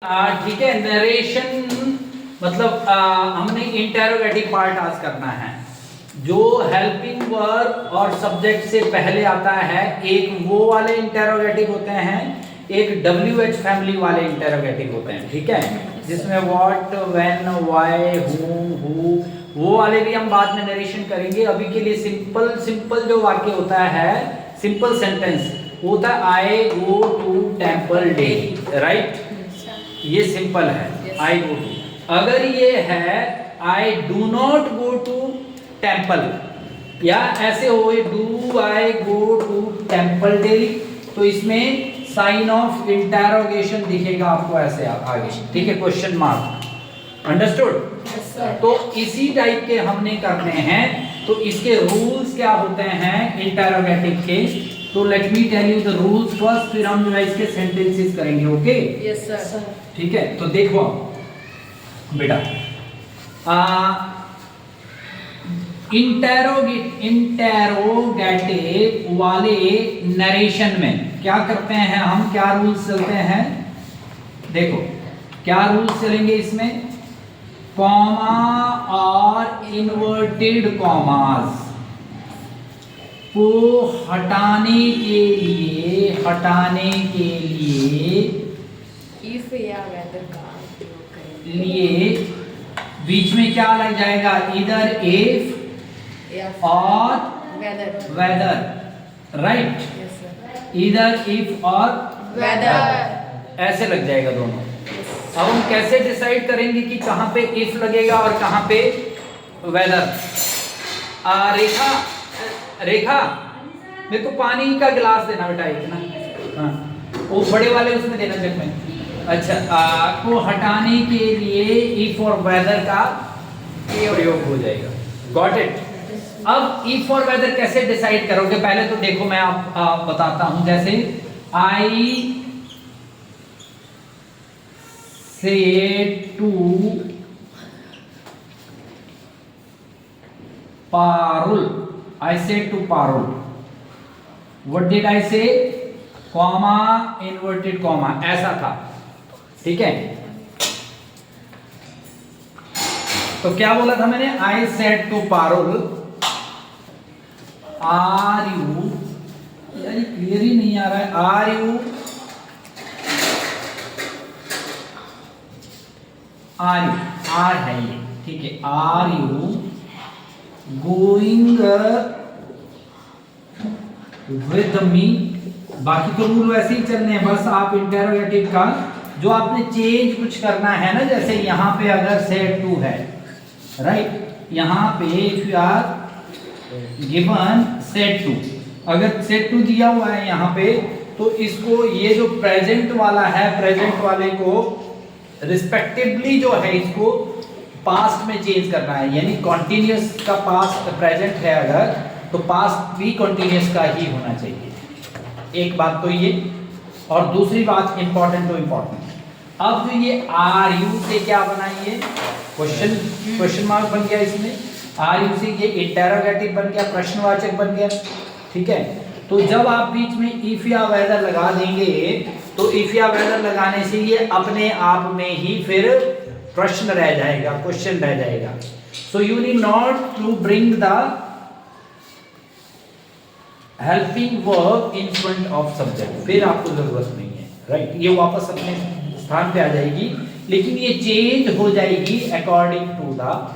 ठीक है। नरेशन मतलब हमने इंटेरोगेटिव पार्ट आज करना है। जो हेल्पिंग वर्ब और सब्जेक्ट से पहले आता है, एक वो वाले इंटेरोगेटिव होते हैं, एक WH फैमिली वाले इंटेरोगेटिव होते हैं। ठीक है, जिसमें व्हाट, व्हेन, व्हाई, हु, वो वाले भी हम बाद में नरेशन करेंगे। अभी के लिए सिंपल जो वाक्य होता है, सिंपल सेंटेंस होता है, I go to temple daily, right. ये सिंपल है, आई गो टू। अगर ये है I do not go to temple, या ऐसे हो do I go to temple daily, तो इसमें साइन ऑफ इंटेरोगेशन दिखेगा आपको ऐसे आगे। ठीक है, क्वेश्चन मार्क। अंडरस्टूड। तो इसी टाइप के हमने करने हैं। तो इसके रूल्स क्या होते हैं इंटेरोगेटिव के, तो let me tell you the rules first, फिर हम जो है इसके सेंटेंसेस करेंगे। Okay, yes sir. ठीक है, तो देखो बेटा, इंटेरोगेटिव वाले नरेशन में क्या करते हैं हम, क्या रूल्स चलते हैं। देखो क्या रूल्स चलेंगे इसमें, कॉमा और इन्वर्टेड कॉमास को हटाने के लिए इफ या वेदर का उपयोग करेंगे। लिए बीच में क्या लग जाएगा, इधर इफ और वेदर, राइट। Yes sir. इधर इफ और वेदर ऐसे लग जाएगा दोनों। अब हम कैसे डिसाइड करेंगे कि कहां पे इफ लगेगा और कहां पे वेदर। रेखा मेरे को पानी का गिलास देना बेटा, एक ना, हाँ वो बड़े वाले उसमें देना जग में। अच्छा, को हटाने के लिए इफ और वेदर का प्रयोग हो जाएगा। Got it. अब इफ और वेदर कैसे डिसाइड करोगे, पहले तो देखो मैं आप बताता हूं। जैसे आई say to Parul, I say to Parul, what did I say, comma inverted comma, ऐसा था। ठीक है, तो क्या बोला था मैंने, I said to Parul are you, यार ये क्लियर ही नहीं आ रहा है, आर यू, आर है ये, ठीक है, are you going with me. बाकी तो रूल वैसे ही चलने हैं, बस आप इंटेरोगेटिव का जो आपने चेंज कुछ करना है ना, जैसे यहां पे अगर सेट टू है, राइट, यहां पे if you are given set two, अगर सेट टू दिया हुआ है यहां पे, तो इसको ये जो प्रेजेंट वाला है, प्रेजेंट वाले को रिस्पेक्टिवली जो है इसको पास्ट में चेंज करना है। यानी कॉन्टिन्यूस का पास्ट प्रेजेंट है अगर, तो पास्ट भी कॉन्टिन्यूस का ही होना चाहिए। एक बात तो ये, और दूसरी बात इंपॉर्टेंट, अब जो ये आर यू से क्या बनाइए, क्वेश्चन मार्क बन गया इसमें, आर यू से ये इंटेरोगेटिव बन गया, प्रश्नवाचक बन गया। ठीक है, तो जब आप बीच में इफ या वेदर लगा देंगे, तो इफ या वेदर लगाने से ये अपने आप में ही फिर प्रश्न रह जाएगा, क्वेश्चन रह जाएगा। So you need not to bring the helping verb in front of subject, फिर आपको जरूरत नहीं है, राइट। ये वापस अपने स्थान पे आ जाएगी, लेकिन ये चेंज हो जाएगी according to the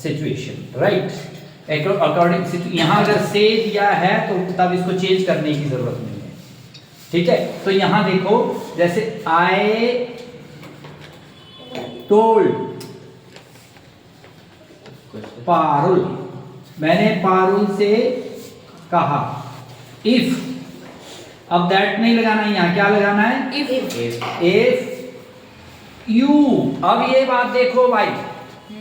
situation, right. According, यहां अगर से दिया है तो तब इसको चेंज करने की जरूरत नहीं है। ठीक है, तो यहां देखो, जैसे आई टोल्ड पारुल, मैंने पारुल से कहा, इफ, अब दैट नहीं लगाना है, यहां क्या लगाना है, इफ यू। अब ये बात देखो भाई,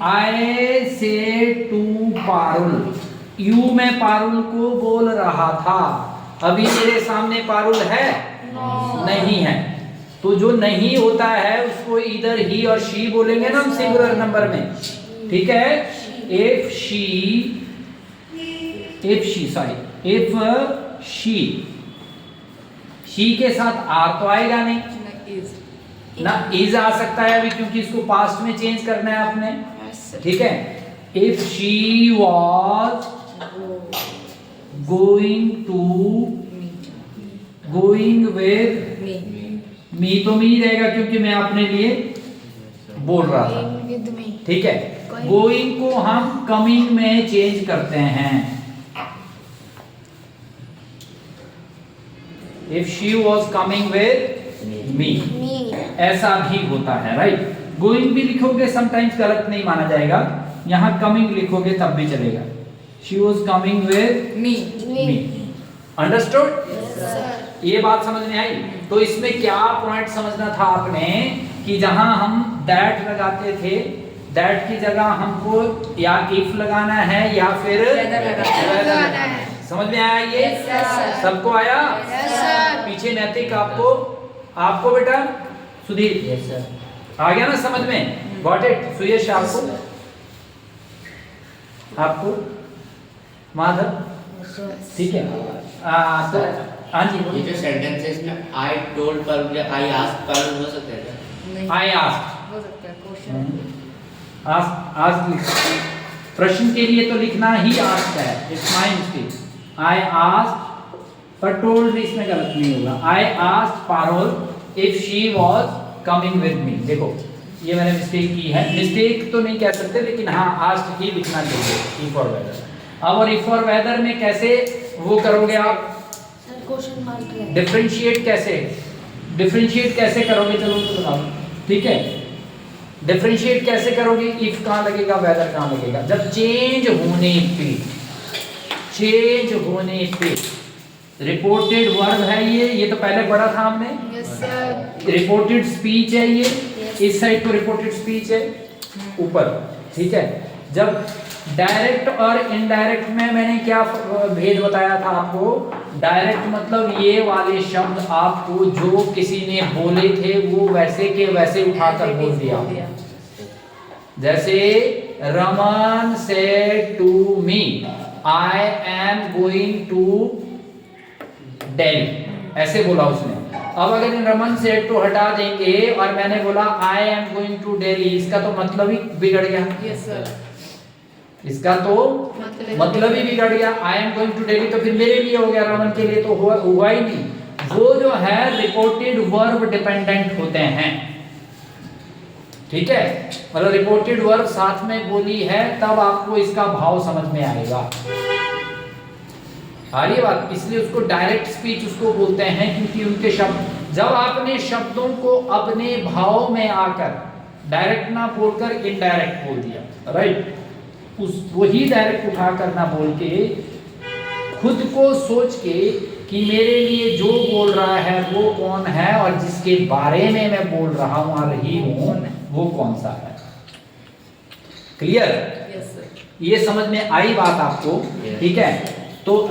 आई से टू पारुल, यू में पारुल को बोल रहा था, अभी मेरे सामने पारुल है नहीं है, तो जो नहीं होता है उसको इधर ही और शी बोलेंगे ना हम सिंगुलर नंबर में। ठीक है, इफ शी के साथ आर तो आएगा नहीं, ना इज आ सकता है अभी, क्योंकि इसको पास्ट में चेंज करना है आपने। ठीक है, if she was going with मी, तो मी रहेगा क्योंकि मैं अपने लिए बोल रहा था। With me. ठीक है, गोइंग को हम कमिंग में चेंज करते हैं। If she was coming with me, ऐसा भी होता है, राइट। गोइंग भी लिखोगे समटाइम्स गलत नहीं माना जाएगा, यहां कमिंग लिखोगे तब भी चलेगा। She was coming with me. Understood? ये बात समझ में आई? तो इसमें क्या पॉइंट समझना था आपने कि जहां हम दैट लगाते थे, दैट की जगह हमको या इफ लगाना है या फिर लगाना है। समझ में आया ये? Yes, sir. सबको आया? Yes, sir. पीछे नैतिक आपको बेटा सुधीर यस सर। आ गया ना समझ में? Got it? सुयश आपको माधव ठीक है। तो हाँ जी, ये जो सेंटेंसेस में आई टोल्ड पर आई आस्क्ड पर हो सकता है क्या? आई आस्क्ड, हो सकता है क्वेश्चन। आज प्रश्न के लिए तो लिखना ही आस्क्ड है, it's my mistake. I asked, पर टोल्ड इसमें गलत नहीं होगा। I asked Parul if she was coming with me. देखो ये मैंने मिस्टेक की है, मिस्टेक तो नहीं कह सकते लेकिन हाँ आस्क्ड ही लिखना चाहिए, इफ और वेदर। अब और इफ और वेदर में कैसे वो करोगे आप? क्वेश्चन मार्क है। डिफरेंशिएट कैसे करोगे? चलो तो बताओ। ठीक है, डिफरेंशिएट कैसे करोगे? इफ कहाँ लगेगा, वेदर कहाँ लगेगा? जब चेंज होने पे रिपोर्टेड वर्ब है ये तो पहले पढ़ा था हमने। Yes sir. रिपोर्टेड स्पीच है ये, इस साइड को रिपोर्टेड स्पीच है ऊपर। ठीक है, जब डायरेक्ट और इनडायरेक्ट में मैंने क्या भेद बताया था आपको? डायरेक्ट मतलब ये वाले शब्द आपको जो किसी ने बोले थे वो वैसे के वैसे उठाकर बोल दिया। जैसे Raman said to me I am going to Delhi, ऐसे बोला उसने। अब अगर रमन सेड टू हटा देंगे और मैंने बोला I am going to Delhi, इसका तो मतलब ही बिगड़ गया। Yes sir. इसका तो मतलब ही बिगड़ गया। I am going to Delhi तो फिर मेरे लिए हो गया, रमन के लिए तो हुआ ही नहीं। वो जो है रिपोर्टेड वर्ब डिपेंडेंट होते हैं। ठीक है, मतलब रिपोर्टेड वर्ब साथ में बोली है तब आपको इसका भाव समझ में आएगा। आ रही बात? इसलिए उसको डायरेक्ट स्पीच उसको बोलते हैं क्योंकि उनके शब्द, जब आपने शब्दों को अपने भाव में आकर डायरेक्ट ना बोलकर इनडायरेक्ट बोल दिया, राइट, उस वही डायरेक्ट उठा कर ना बोल के खुद को सोच के कि मेरे लिए जो बोल रहा है वो कौन है और जिसके बारे में मैं बोल रहा हूं आ रही हूं वो कौन सा है। क्लियर? Yes sir. ये समझ में आई बात आपको? ठीक है, तो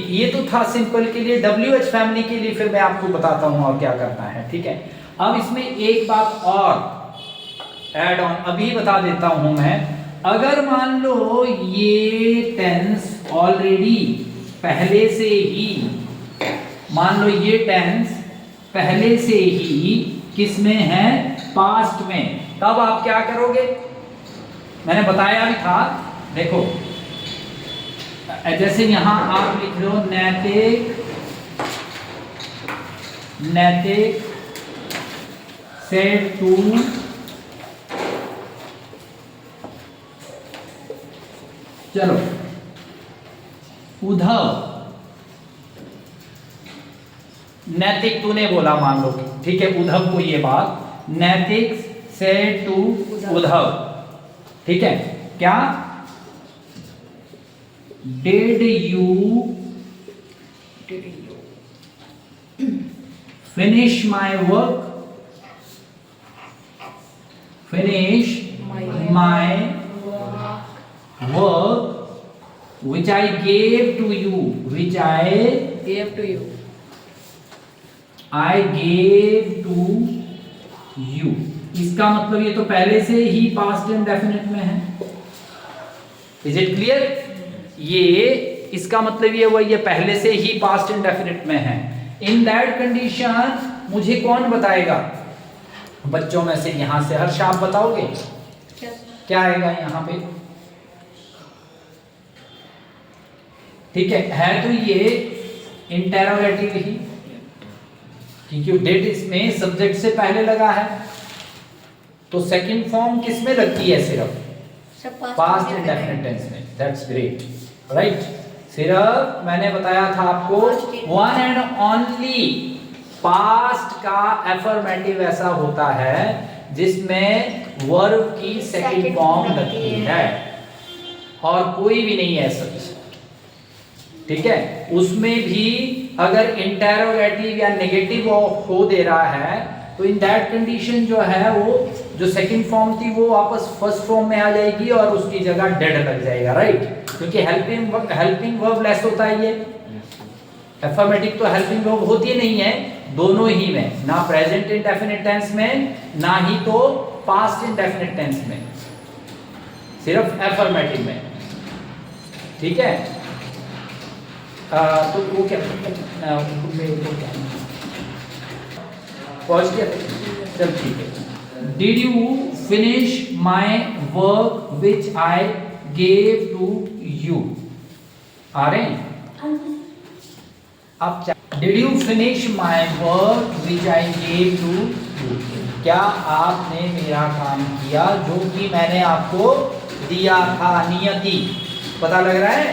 ये तो था सिंपल के लिए। WH फैमिली के लिए फिर मैं आपको बताता हूं और क्या करना है। ठीक है, अब इसमें एक बात और ऐड ऑन अभी बता देता हूं मैं। अगर मान लो ये टेंस ऑलरेडी पहले से ही, मान लो ये टेंस पहले से ही किसमें है? पास्ट में। तब आप क्या करोगे? मैंने बताया भी था, देखो जैसे यहां आप लिख लो नैतिक सेड टू चलो उद्धव, नैतिक तूने बोला मान लो, ठीक है, उद्धव को ये बात नैतिक सेड टू उद्धव। ठीक है, क्या? Did you finish my work? Finish my work which I gave to you. Which I gave to you. I gave to you. इसका मतलब ये तो पहले से ही पास्ट इंडेफिनिट में है। Is it clear? ये इसका मतलब ये हुआ ये पहले से ही पास्ट इंडेफिनिट में है। इन दैट कंडीशन मुझे कौन बताएगा बच्चों में से यहाँ से हर्ष आप बताओगे क्या आएगा यहाँ पे? ठीक है तो ये इंटेरोगेटिव ही, क्योंकि डिड इसमें सब्जेक्ट से पहले लगा है। तो सेकंड फॉर्म किस में लगती है? सिर्फ पास्ट इंडेफिनिट टेंस में। That's great, right. सिर्फ मैंने बताया था आपको वन एंड ओनली पास्ट का अफर्मेटिव ऐसा होता है जिसमें वर्ब की सेकंड फॉर्म लगती है, और कोई भी नहीं है सच। ठीक है, उसमें भी अगर इंटेरोगेटिव या नेगेटिव हो दे रहा है तो इन दैट कंडीशन जो है वो जो सेकंड फॉर्म थी वो वापस फर्स्ट फॉर्म में आ जाएगी और उसकी जगह डेड लग जाएगा, राइट। क्योंकि हेल्पिंग वर्ब लेस होता है ये। अफर्मेटिव तो हेल्पिंग वर्ब होती नहीं है दोनों ही में, ना प्रेजेंट इंडेफिनिट टेंस में ना ही तो पास्ट इंडेफिनिट टेंस में, सिर्फ अफर्मेटिव में। ठीक है, तो वो क्या पहुंच गया? चल ठीक है। Did you finish my work which I gave to you? आ रहे हैं आप? Did you finish my work which I gave to you? क्या आपने मेरा काम किया जो कि मैंने आपको दिया था? नियति पता लग रहा है?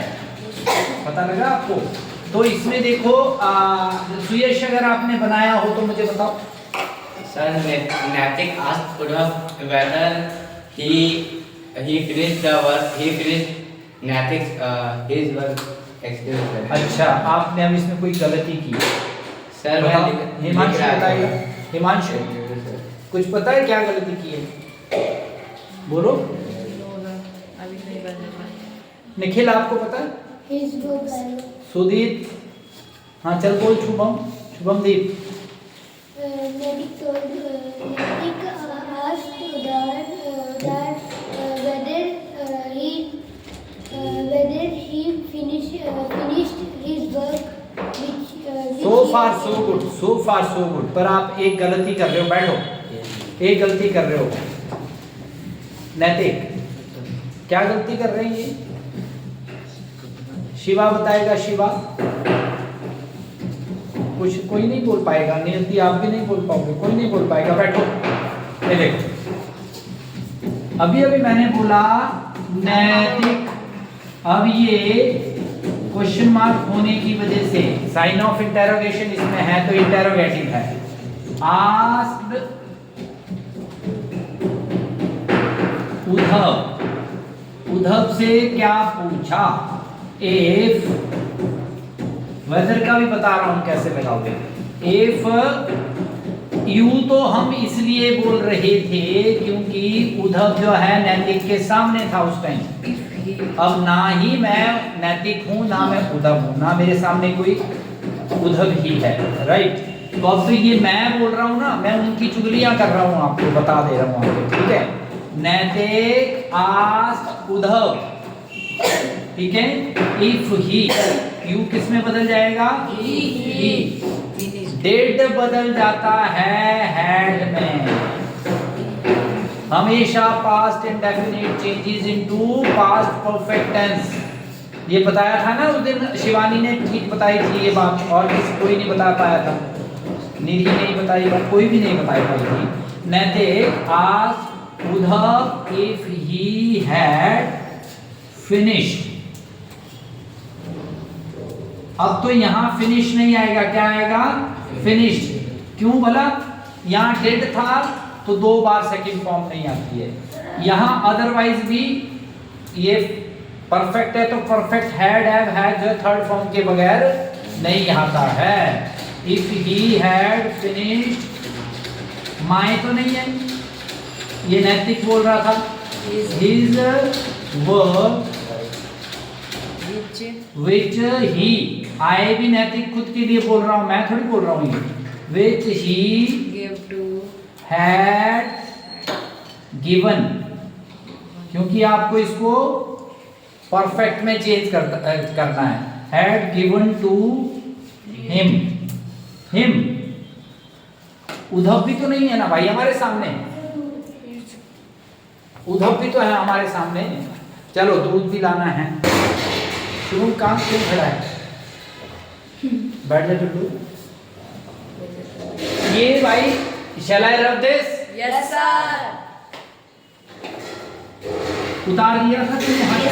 पता लगा आपको? तो इसमें देखो सुयश अगर आपने बनाया हो तो मुझे बताओ। Sir, Natik asked Uddhav whether he finished the work. He finished Natik's his work experience. अच्छा, आपने अब इसमें कोई गलती की? सर हिमांशु बताएगा। हिमांशु कुछ पता है क्या गलती की है? बोलो। अभी नहीं बना। निखिल आपको पता है? सुदीप, हाँ चल बोल। शुभमदीप। Natik asked that whether he finished his work which So far so good। पर आप एक गलती कर रहे हो, बैठो। एक गलती कर रहे हो नैतिक। क्या गलती कर रहे हैं ये? शिवा बताएगा। शिवा कुछ कोई नहीं बोल पाएगा। नियति आप भी नहीं बोल पाओगे, कोई नहीं बोल पाएगा। बैठो। ये देखो, अभी मैंने बोला नैतिक, अब ये क्वेश्चन मार्क होने की वजह से साइन ऑफ इंटेरोगेशन इसमें है तो इंटेरोगेटिव है। आस्क्ड उद्धव से क्या पूछा? इफ वेदर का भी बता रहा हूं कैसे लगाओगे। इफ यू तो हम इसलिए बोल रहे थे क्योंकि उद्धव जो है नैतिक के सामने था उस टाइम। अब ना ही मैं नैतिक हूं ना मैं उद्धव हूं, ना मेरे सामने कोई उद्धव ही है, राइट। तो अब तो ये मैं बोल रहा हूं ना, मैं उनकी चुगलियां कर रहा हूं, आपको बता दे रहा हूं आपको। ठीक है, नैतिक आस्क्ड उद्धव। ठीक है, इफ ही, यू किस में बदल जाएगा? ही। डिड बदल जाता है हैड में। हमेशा past indefinite changes into past perfect tense. ये बताया था ना उस दिन, शिवानी ने ठीक बताई थी ये बात, और कोई नहीं बता पाया था। निधि नहीं बताई बात, कोई भी नहीं बताई पाई थी। नैतिक asked Uddhav if he had finished. अब तो यहाँ फिनिश नहीं आएगा, क्या आएगा? फिनिश्ड। क्यों बोला? यहाँ डिड था तो 2 बार सेकंड फॉर्म नहीं आती है। यहाँ अदरवाइज भी ये परफेक्ट है तो परफेक्ट हैड हैव हैज जो थर्ड फॉर्म के बगैर नहीं आता है। If he had finished, my तो नहीं है, ये नैतिक बोल रहा था। हिज वर्क विच ही, आए भी नैतिक खुद के लिए बोल रहा हूं, मैं थोड़ी बोल रहा हूं ये। Which he give to had given, क्योंकि आपको इसको परफेक्ट में चेंज करना है। Had given to him. Uddhav भी तो नहीं है ना भाई हमारे सामने, उद्धव भी तो है हमारे सामने। चलो दूध भी लाना है। शुभम काम क्यों खड़ा है? बैठ जा टुल्लू। ये भाई shall I rub this? Yes sir. उतार दिया था तुमने हाथ?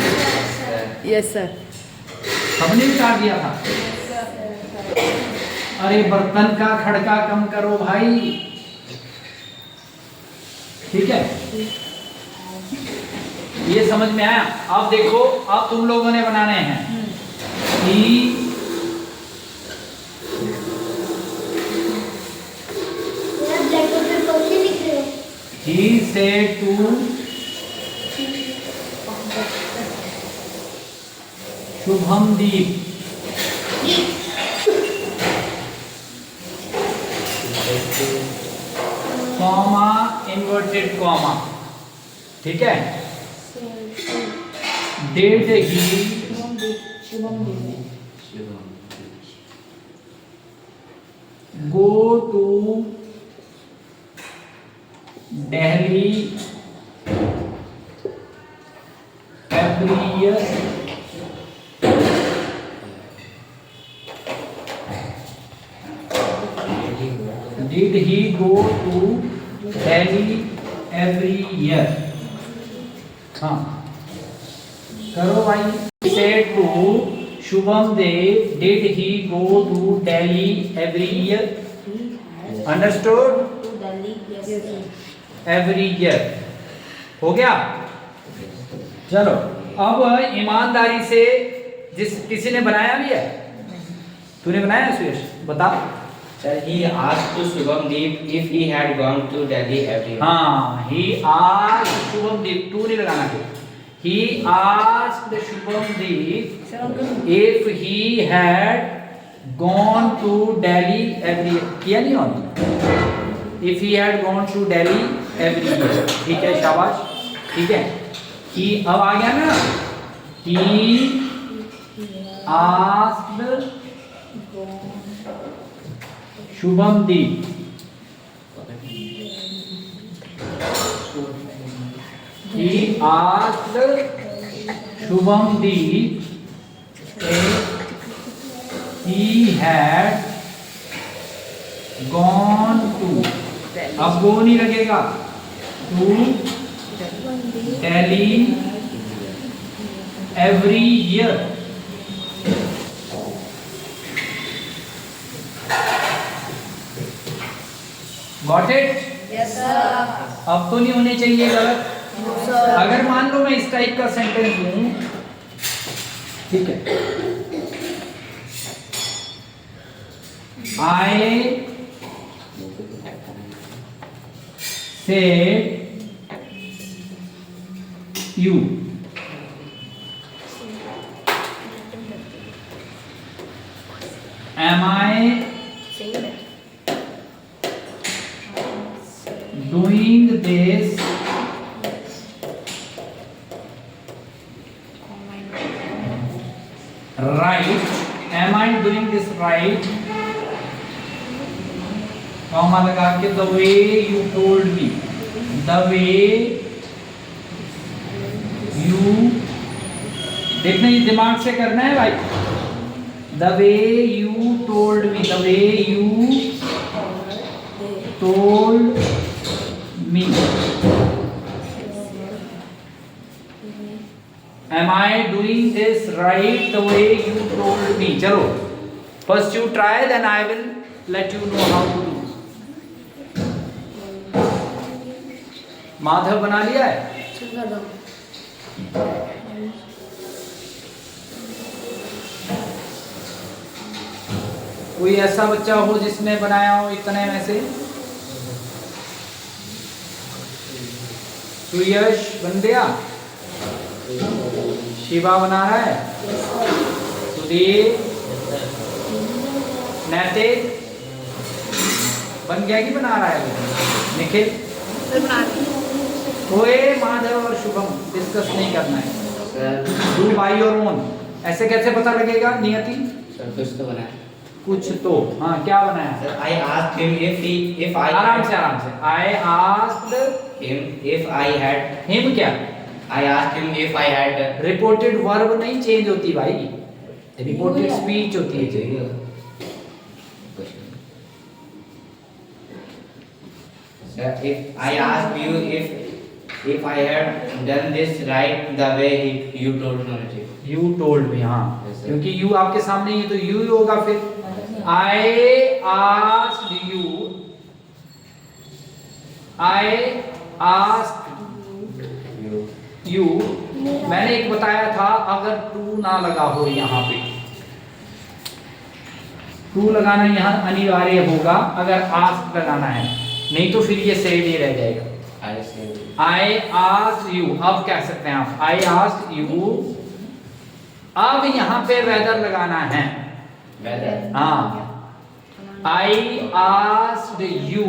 Yes sir. सबने उतार दिया था। अरे बर्तन का खड़का कम करो भाई, ठीक है? ये समझ में आया? अब देखो, अब तुम लोगों ने बनाने हैं कि he said to Shubhamdeep comma inverted comma, ठीक है? Did he go to Delhi every year? Did he go to Delhi every year? हाँ करो भाई। Said to Shubham Dev, did he go to Delhi every year? Understood? Every year. हो गया? चलो अब ईमानदारी से, जिस किसी ने बनाया भी है, तूने बनाया सुयश? बता। Sir, he asked to Shubham Deep if he had gone to Delhi every year. हाँ, he asked Shubham Deep, तू नहीं लगाना फिर। He asked Shubham Deep if he had gone to Delhi every year. किया नहीं होना? If he had gone to Delhi every year. ठीक है, शाबाश, ठीक है। He अब आ गया ना? He asked Shubham Deep he asked Shubham Deep if he had gone to, अब वो नहीं लगेगा, to Delhi every year. Got it? Yes sir. अब तो नहीं होने चाहिए गलत। अगर मान लो मैं इस टाइप का सेंटेंस लूं, ठीक है, I said you, am I doing this right? Am I doing this right? Comma लगा के the way you told me, the way you, देखना ये दिमाग से करना है भाई। The way you told me, the way you told me. Am I doing this right the way you told me? चलो, first you try, then I will let you know how to do. Madhav बना लिया है? कोई ऐसा बच्चा हो जिसने बनाया हो इतने में से? सुयश बन गया? शिवा बना रहा है? सुदीप, नैतिक बन गया कि बना रहा है? निखिल, कोई माधव और शुभम डिस्कस नहीं करना है। Do by your own. ऐसे कैसे पता लगेगा? नियति सर कुछ तो बनाया। कुछ तो, हाँ क्या बनाया? Sir, I asked him if I आराम से I asked him if I had him क्या? I asked him if I had reported verb नहीं चेंज होती भाई, रिपोर्टेड स्पीच होती है जी। Sir, if I asked you if I had done this right the way you told me. You told me, हाँ Yes, sir. क्योंकि you आपके सामने ही है तो you ही होगा फिर। I asked you, मैंने एक बताया था अगर टू ना लगा हो यहाँ पे, टू लगाना यहाँ अनिवार्य होगा अगर आस्क लगाना है, नहीं तो फिर ये सेड ही रह जाएगा। I asked you, अब कह सकते हैं आप I asked you, अब यहाँ पे वेदर लगाना है। हाँ, I asked you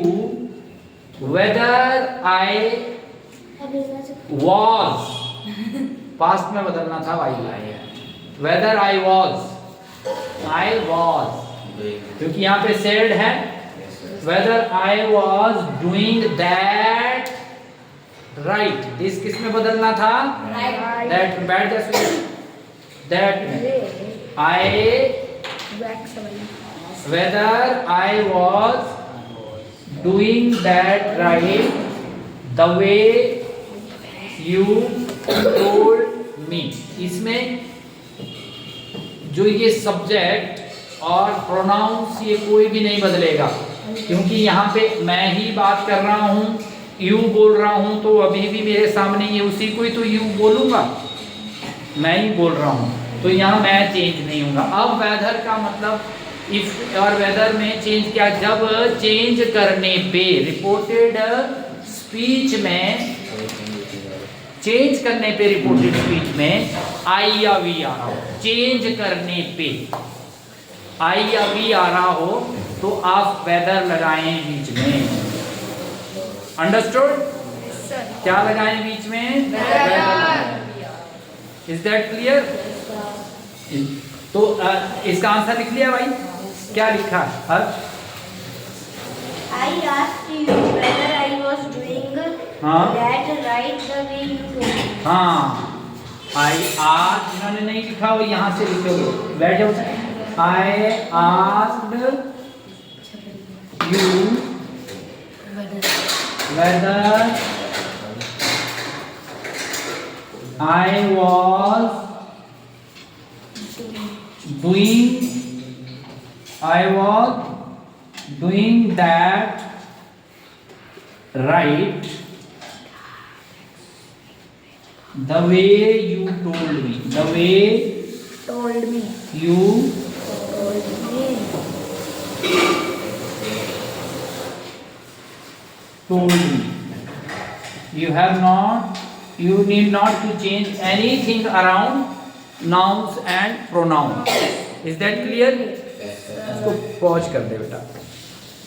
whether I was, past में बदलना था भाई, whether I was, क्योंकि यहाँ पे said है, whether I was doing that right, this किस में बदलना था? that, बैठ जा सुन, that whether I was doing that right the way you told me, इसमें जो ये सब्जेक्ट और प्रोनाउंस ये कोई भी नहीं बदलेगा, क्योंकि यहाँ पे मैं ही बात कर रहा हूँ, यू बोल रहा हूँ, तो अभी भी मेरे सामने ये उसी को ही तो यू बोलूँगा, मैं ही बोल रहा हूँ, तो यहाँ मैं चेंज नहीं होगा। अब वेदर का मतलब इफ और वेदर में चेंज क्या? जब चेंज करने पे, रिपोर्टेड स्पीच में चेंज करने पे, रिपोर्टेड स्पीच में आई या वी आ रहा हो, चेंज करने पे आई या वी आ रहा हो तो आप वेदर लगाएं बीच में। अंडरस्टूड? क्या लगाएं बीच में? Is that clear? तो इसका आंसर लिख लिया भाई, क्या लिखा है? I asked you whether I was doing हाँ। that right the way you told me. हाँ, आई आज जिन्होंने नहीं लिखा वो यहाँ से लिखोगे, बैठ जाओ। I asked you whether I was doing that right the way you told me, the way Told me. you told me. You need not to change anything around nouns and pronouns. Is that clear? इसको pause कर दे बेटा।